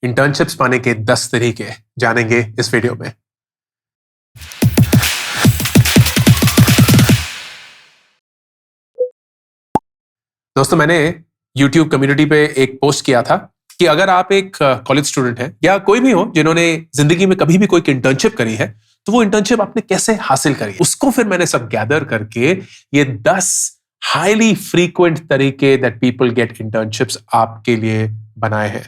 Internships पाने के 10 तरीके जानेंगे इस वीडियो में। दोस्तों, मैंने YouTube कम्युनिटी पे एक पोस्ट किया था कि अगर आप एक कॉलेज स्टूडेंट हैं या कोई भी हो जिन्होंने जिंदगी में कभी भी कोई इंटर्नशिप करी है, तो वो इंटर्नशिप आपने कैसे हासिल करी, उसको फिर मैंने सब गैदर करके ये 10 हाईली फ्रीक्वेंट तरीके दैट पीपल गेट इंटर्नशिप्स आपके लिए बनाए हैं।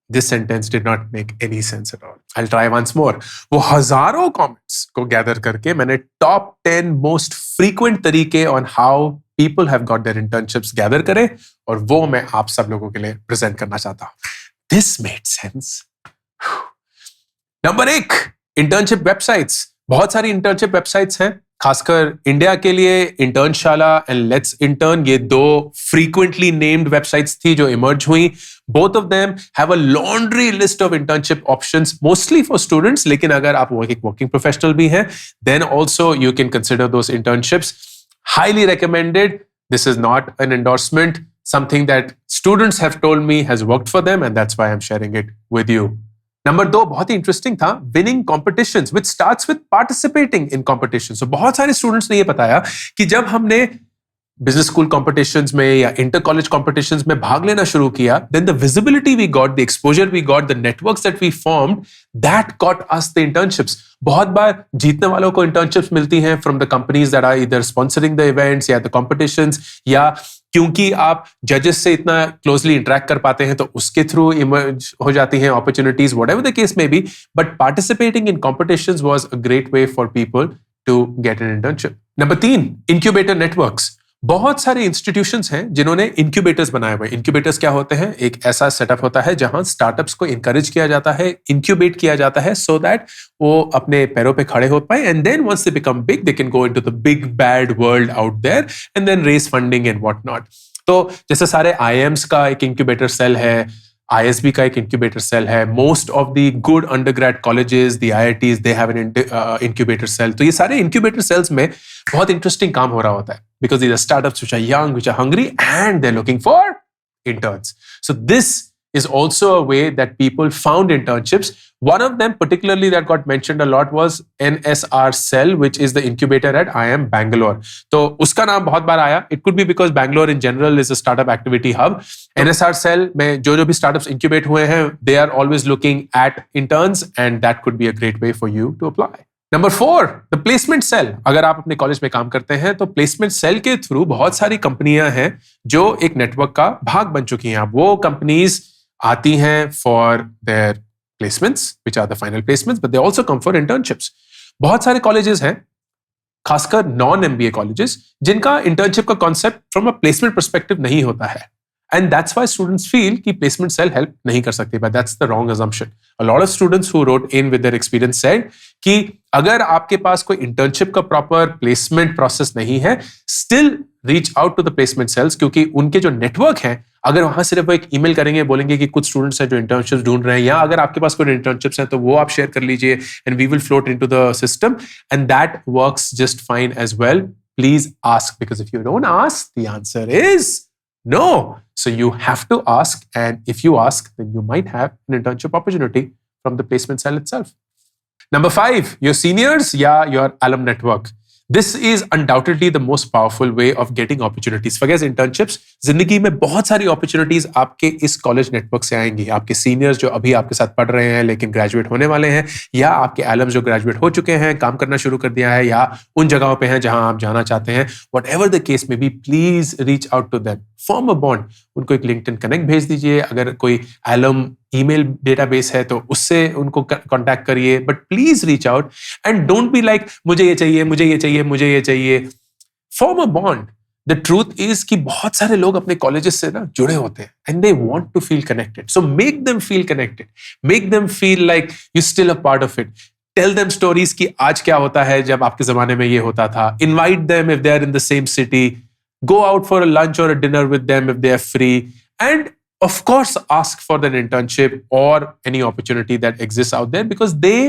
This sentence did not make any sense at all. I'll try once more. वो हजारों comments को gather करके मैंने top 10 most frequent तरीके on how people have got their internships gather करे और वो मैं आप सब लोगों के लिए present करना चाहता हूँ। This made sense. Number 1, internship websites. बहुत सारी internship websites हैं, खासकर इंडिया के लिए इंटर्नशाला एंड लेट्स इंटर्न, ये 2 frequently named websites थी जो emerge हुई। Both of them have a laundry list of internship options, mostly for students. लेकिन अगर आप working professional भी हैं, then also you can consider those internships. Highly recommended. This is not an endorsement. Something that students have told me has worked for them, and that's why I'm sharing it with you. Number 2 बहुत ही interesting था, winning competitions which starts with participating in competitions. तो बहुत सारे students ने ये बताया कि जब हमने बिजनेस स्कूल कॉम्पिटिशंस में या इंटर कॉलेज कॉम्पिटिशंस में भाग लेना शुरू किया, then the visibility we got, the exposure we got, the networks that we formed, that got us the internships. बहुत बार जीतने वालों को इंटर्नशिप्स मिलती हैं from the companies that are either sponsoring the events या द कॉम्पिटिशंस, या क्योंकि आप जजेस से इतना क्लोजली इंटरेक्ट कर पाते हैं तो उसके थ्रू इमर्ज हो जाती हैं opportunities, whatever the case may be, but participating in competitions was a great way for people to get an internship. Number 3, incubator networks. बहुत सारे इंस्टीट्यूशंस हैं जिन्होंने इंक्यूबेटर्स बनाए हुए। इंक्यूबेटर्स क्या होते हैं? एक ऐसा सेटअप होता है जहां स्टार्टअप्स को इंकरेज किया जाता है, इंक्यूबेट किया जाता है, सो दैट वो अपने पैरों पे खड़े हो पाए, and then once they become big they can go into the big bad world out there and then raise funding and what not. तो जैसे सारे आईएम्स का एक इंक्यूबेटर सेल है, ISB का एक इंक्यूबेटर सेल है, most of the good undergrad colleges, the IITs, they have an incubator cell. तो ये सारे इंक्यूबेटर सेल्स में बहुत इंटरेस्टिंग काम हो रहा होता है, because these are startups which are young, which are hungry, and they're looking for interns. So this is also a way that people found internships. One of them particularly that got mentioned a lot was NSR Cell, which is the incubator at IIM Bangalore. तो उसका नाम बहुत बार आया. It could be because Bangalore in general is a startup activity hub. NSR Cell में जो भी startups incubate हुए हैं, they are always looking at interns, and that could be a great way for you to apply. Number 4, the placement cell. अगर आप अपने college में काम करते हैं तो प्लेसमेंट सेल के थ्रू बहुत सारी कंपनियां हैं जो एक नेटवर्क का भाग बन चुकी हैं। अब वो कंपनीज आती हैं for their placements which are the final placements, but they also come for internships. बहुत सारे कॉलेजेस हैं, खासकर नॉन MBA कॉलेजेस, जिनका इंटर्नशिप का concept from a placement perspective नहीं होता है, and that's why students feel कि placement cell help नहीं कर सकती, but that's the wrong assumption. A lot of students who wrote in with their experience said कि अगर आपके पास कोई internship का proper placement process नहीं है, still reach out to the placement cells, क्योंकि उनके जो network हैं, अगर वहां सिर्फ एक ईमेल करेंगे, बोलेंगे कि कुछ स्टूडेंट्स हैं जो इंटर्नशिप्स ढूंढ रहे हैं, या अगर आपके पास कोई इंटर्नशिप्स हैं तो वो आप शेयर कर लीजिए, and we will float into the system, and that works just fine as well. Please ask, because if you don't ask, the answer is no. So you have to ask, and if you ask, then you might have an internship opportunity from the placement cell itself. Number 5, your seniors, your alum network. This is undoubtedly the most powerful way of getting opportunities. Forget internships. जिंदगी में बहुत सारी opportunities आपके इस college network से आएंगी. आपके seniors जो अभी आपके साथ पढ़ रहे हैं लेकिन graduate होने वाले हैं, या आपके alums जो graduate हो चुके हैं, काम करना शुरू कर दिया है, या उन जगहों पे हैं जहां आप जाना चाहते हैं. Whatever the case may be, please reach out to them. Form a bond. उनको एक LinkedIn connect भेज दीजिए. अगर कोई alum ईमेल डेटाबेस है तो उससे उनको कांटेक्ट करिए, but please reach out and don't be like मुझे ये चाहिए, मुझे ये चाहिए, मुझे ये चाहिए. Form a bond. The truth is कि बहुत सारे लोग अपने कॉलेजेस से ना जुड़े होते हैं and they want to feel connected. So make them feel connected, make them feel like you still a part of it. Tell them stories कि आज क्या होता है जब आपके जमाने में ये होता था. Invite them if they are in the same city. Go out for a lunch or a dinner with them if they are free. And of course, ask for an internship or any opportunity that exists out there, because they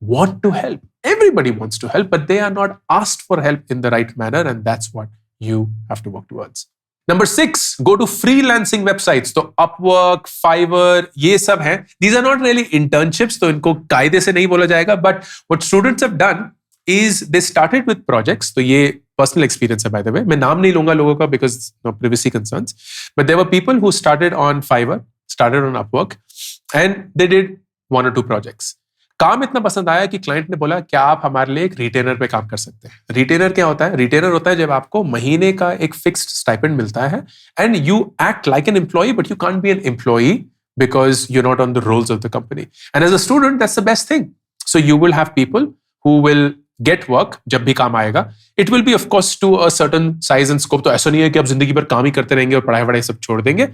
want to help. Everybody wants to help, but they are not asked for help in the right manner, and that's what you have to work towards. Number 6, go to freelancing websites. तो Upwork, Fiverr, ये सब हैं. These are not really internships, तो इनको कायदे से नहीं बोला जाएगा. But what students have done is they started with projects. तो ये personal experience है, by the way. मैं नाम नहीं लूंगा लोगों का because no privacy concerns. But there were people who started on Fiverr, started on Upwork, and they did 1 or 2 projects. काम इतना पसंद आया कि क्लाइंट ने बोला क्या आप हमारे लिए एक रिटेनर पे काम कर सकते हैं. रिटेनर क्या होता है? रिटेनर होता है जब आपको महीने का एक फिक्स्ड स्टाइपेंड मिलता है and you act like an employ but you can't be an employ because you not on the rolls of the company. And as a student that's the best thing. So you will have people who will get work जब भी काम आएगा. It will be of course to a certain size and scope. तो ऐसा नहीं है कि आप जिंदगी भर काम ही करते रहेंगे और पढ़ाई वढ़ाई सब छोड़ देंगे.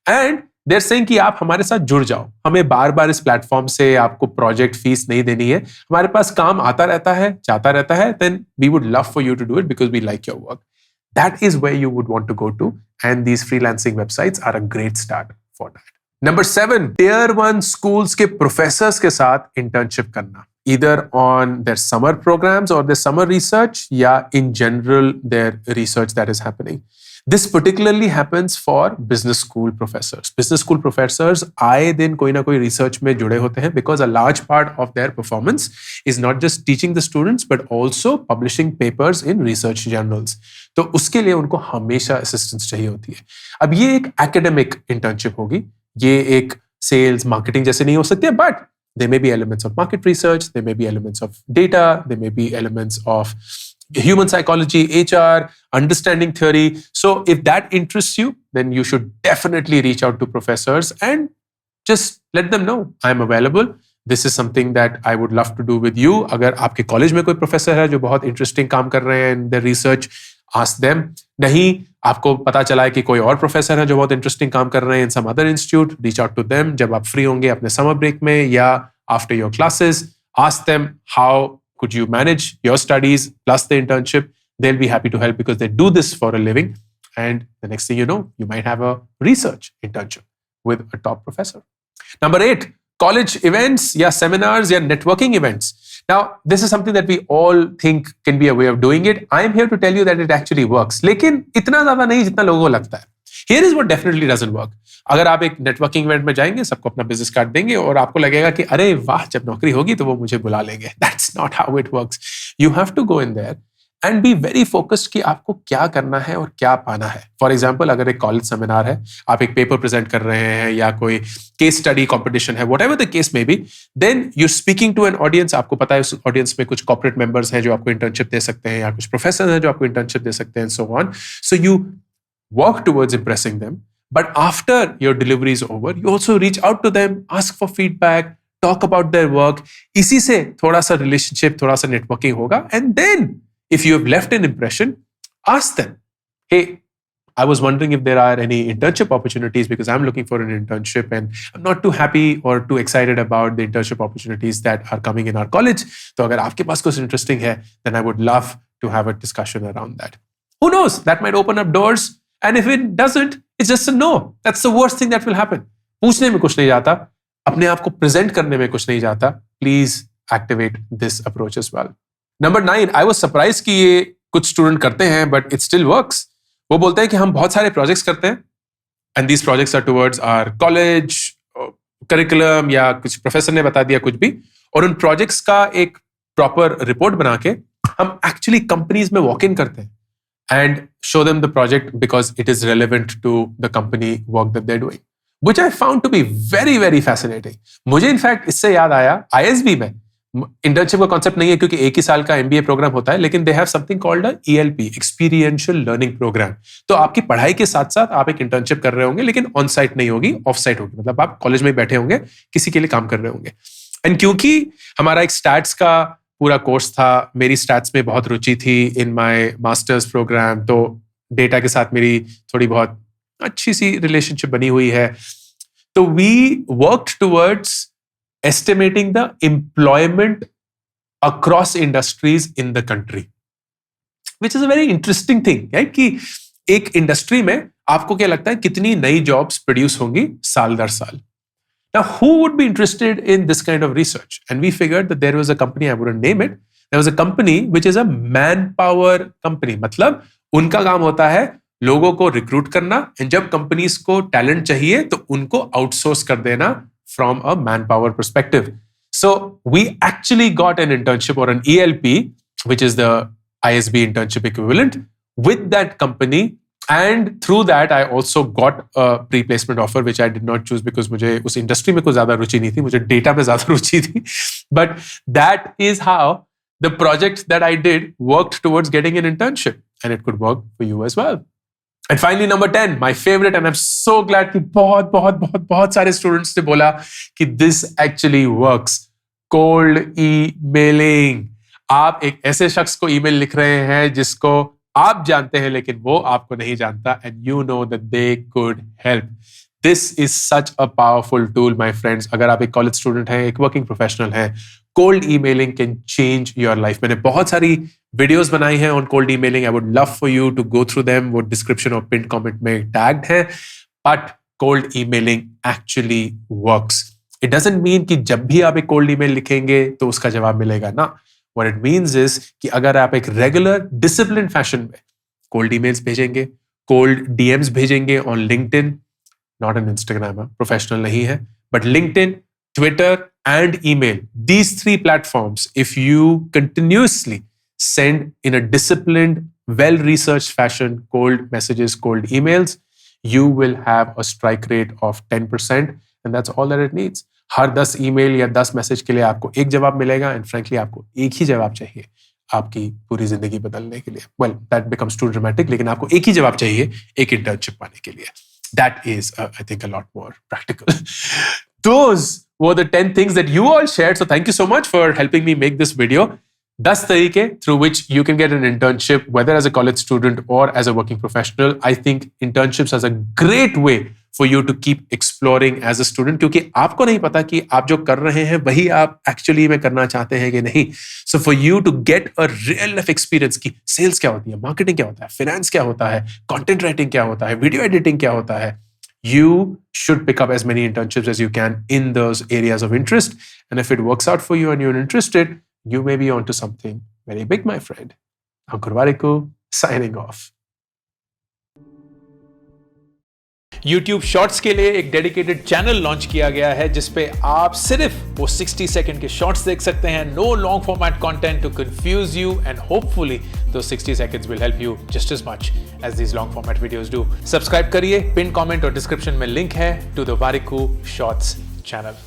एंड देयर सेइंग कि आप हमारे साथ जुड़ जाओ, हमें बार बार इस प्लेटफॉर्म से आपको प्रोजेक्ट फीस नहीं देनी है, हमारे पास काम आता रहता है, जाता रहता है, then we would love for you to do it because we like your work. That is where you would want to go to and these freelancing websites are a great start for that. Number 7, Tier 1 schools के professors के साथ internship करना, either on their summer programs or their summer research, या in general their research that is happening. This particularly happens for business school professors. Business school professors आए दिन कोई ना कोई research में जुड़े होते हैं because a large part of their performance is not just teaching the students but also publishing papers in research journals. तो उसके लिए उनको हमेशा assistance चाहिए होती है. अब ये एक academic internship होगी, ये एक sales marketing जैसे नहीं हो सकती है, but there may be elements of market research, there may be elements of data, there may be elements of human psychology, HR, understanding theory. So if that interests you, then you should definitely reach out to professors and just let them know I'm available. This is something that I would love to do with you. अगर आपके college में कोई professor है जो बहुत interesting काम कर रहे हैं in their research, ask them. नहीं, आपको पता चला है कि कोई और प्रोफेसर है जो बहुत इंटरेस्टिंग काम कर रहे हैं in some other institute, reach out to them. जब आप फ्री होंगे अपने समर ब्रेक में या after your classes, ask them how could you manage your studies plus the internship. They'll be happy to help because they do this for a living. And the next thing you know, you might have a research internship with a top professor. Number 8, college events, yeah, seminars, yeah, networking events. Now, this is something that we all think can be a way of doing it. I am here to tell you that it actually works. लेकिन इतना ज़्यादा नहीं जितना लोगों को लगता है. Here is what definitely doesn't work. अगर आप एक नेटवर्किंग इवेंट में जाएंगे, सबको अपना बिजनेस कार्ड देंगे और आपको लगेगा कि अरे वाह, जब नौकरी होगी तो वो मुझे बुला लेंगे. That's not how it works. You have to go in there and be very focused कि आपको क्या करना है और क्या पाना है. फॉर एग्जाम्पल, अगर एक कॉलेज सेमिनार है, आप एक पेपर प्रेजेंट कर रहे हैं या कोई केस स्टडी कॉम्पिटिशन है, whatever the case may be, then you're speaking to an audience. आपको पता है उस ऑडियंस में कुछ कॉर्पोरेट मेंबर्स हैं जो आपको इंटर्नशिप दे सकते हैं या कुछ प्रोफेसर हैं जो आपको इंटर्नशिप दे सकते हैं, so on. So you work towards impressing them. But after your delivery is over, you also reach out to them, ask for feedback, talk about their work. इसी से थोड़ा सा relationship, थोड़ा सा networking होगा. And then, if you have left an impression, ask them, hey, I was wondering if there are any internship opportunities because I'm looking for an internship and I'm not too happy or too excited about the internship opportunities that are coming in our college. तो अगर आपके पास कुछ interesting है, then I would love to have a discussion around that. Who knows? That might open up doors. And if it doesn't, it's just a no. That's the worst thing that will happen. पूछने में कुछ नहीं जाता, अपने आप को present करने में कुछ नहीं जाता. Please activate this approach as well. Number 9, I was surprised कि ये कुछ स्टूडेंट करते हैं, but it still works. वो बोलते हैं कि हम बहुत सारे प्रोजेक्ट्स करते हैं, and these projects are towards our college curriculum या कुछ प्रोफेसर ने बता दिया कुछ भी, और उन प्रोजेक्ट्स का एक प्रॉपर रिपोर्ट बना के हम एक्चुअली कंपनीज में वॉक इन करते हैं and show them the project because it is relevant to the company work that they're doing, which I found to be very, very fascinating. मुझे in fact इससे याद आया, ISB में इंटर्नशिप का concept नहीं है क्योंकि एक ही साल का MBA प्रोग्राम होता है, लेकिन they have something called a ELP, experiential learning program. तो आपकी पढ़ाई के साथ साथ आप एक इंटर्नशिप कर रहे होंगे, लेकिन ऑन साइट नहीं होगी, ऑफ साइट होगी. मतलब आप कॉलेज में बैठे होंगे, किसी के लिए काम कर रहे होंगे. एंड क्योंकि हमारा एक स्टैट्स का पूरा कोर्स था, मेरी स्टैट्स में बहुत रुचि थी इन माय मास्टर्स प्रोग्राम, तो डेटा के साथ मेरी थोड़ी बहुत अच्छी सी रिलेशनशिप बनी हुई है. तो we worked towards estimating the employment across industries in the country, which is a very interesting thing, right? कि एक इंडस्ट्री में आपको क्या लगता है कितनी नई जॉब्स प्रोड्यूस होंगी साल दर साल. Now, who would be interested in this kind of research? And we figured that there was a company, I wouldn't name it, there was a company which is a manpower company. मतलब उनका काम होता है लोगों को recruit करना, and जब companies को टैलेंट चाहिए तो उनको आउटसोर्स कर देना from a man power perspective. So we actually got an internship or an ELP, which is the ISB internship equivalent, with that company. And through that, I also got a pre-placement offer, which I did not choose because मुझे उस industry में कोई ज्यादा रुचि नहीं थी, मुझे data में ज्यादा रुचि थी. But that is how the project that I did worked towards getting an internship, and it could work for you as well. And finally, number 10, my favorite, and I'm so glad कि बहुत सारे students ने बोला कि this actually works. Cold emailing. आप एक ऐसे शख्स को ईमेल लिख रहे हैं जिसको आप जानते हैं लेकिन वो आपको नहीं जानता, and you know that they could help. This is such a powerful tool, my friends. अगर आप एक कॉलेज स्टूडेंट हैं, एक वर्किंग प्रोफेशनल हैं, cold emailing can change your life. मैंने बहुत सारी वीडियोस बनाई हैं on cold emailing. I would love for you to go through them. वो डिस्क्रिप्शन और पिन कमेंट में टैग्ड है. But cold emailing actually works. It doesn't mean कि जब भी आप एक कोल्ड ईमेल लिखेंगे तो उसका जवाब मिलेगा ना. What it means is कि अगर आप एक रेगुलर डिसिप्लिन फैशन में कोल्ड ईमेल्स भेजेंगे, कोल्ड डीएम्स भेजेंगे on LinkedIn, not on Instagram, professional नहीं है, but LinkedIn, Twitter and email, these 3 platforms, if you continuously send in a disciplined, well-researched fashion cold messages, cold emails, you will have a strike rate of 10%. And that's all that it needs. Her 10 email या 10 message के लिए आपको एक जवाब मिलेगा, and frankly आपको एक ही जवाब चाहिए आपकी पूरी जिंदगी बदलने के लिए. Well, that becomes too dramatic, लेकिन आपको एक ही जवाब चाहिए एक इंटर्नशिप पाने के लिए. That is I think a lot more practical. Those were the 10 things that you all shared. So thank you so much for helping me make this video. 10 तरीके through which you can get an internship, whether as a college student or as a working professional. I think internships is a great way for you to keep exploring as a student, क्योंकि आपको नहीं पता कि आप जो कर रहे हैं वही आप एक्चुअली में करना चाहते हैं कि नहीं. So for you to get a real life experience कि सेल्स क्या होती है, मार्केटिंग क्या होता है, फाइनेंस क्या होता है, कंटेंट राइटिंग क्या होता है, वीडियो एडिटिंग क्या होता है, you should pick up as many internships as you can in those areas of interest. And if it works out for you and you're interested, you may be onto something very big, my friend. Ankur Warikoo, signing off. YouTube Shorts के लिए एक dedicated channel launch किया गया है जिसपे आप सिर्फ वो 60 सेकंड के शॉर्ट्स देख सकते हैं. No long format content to confuse you, and hopefully those 60 seconds will help you just as much as these long format videos do. Subscribe करिए. पिन कमेंट और डिस्क्रिप्शन में लिंक है to the Warikoo Shorts channel.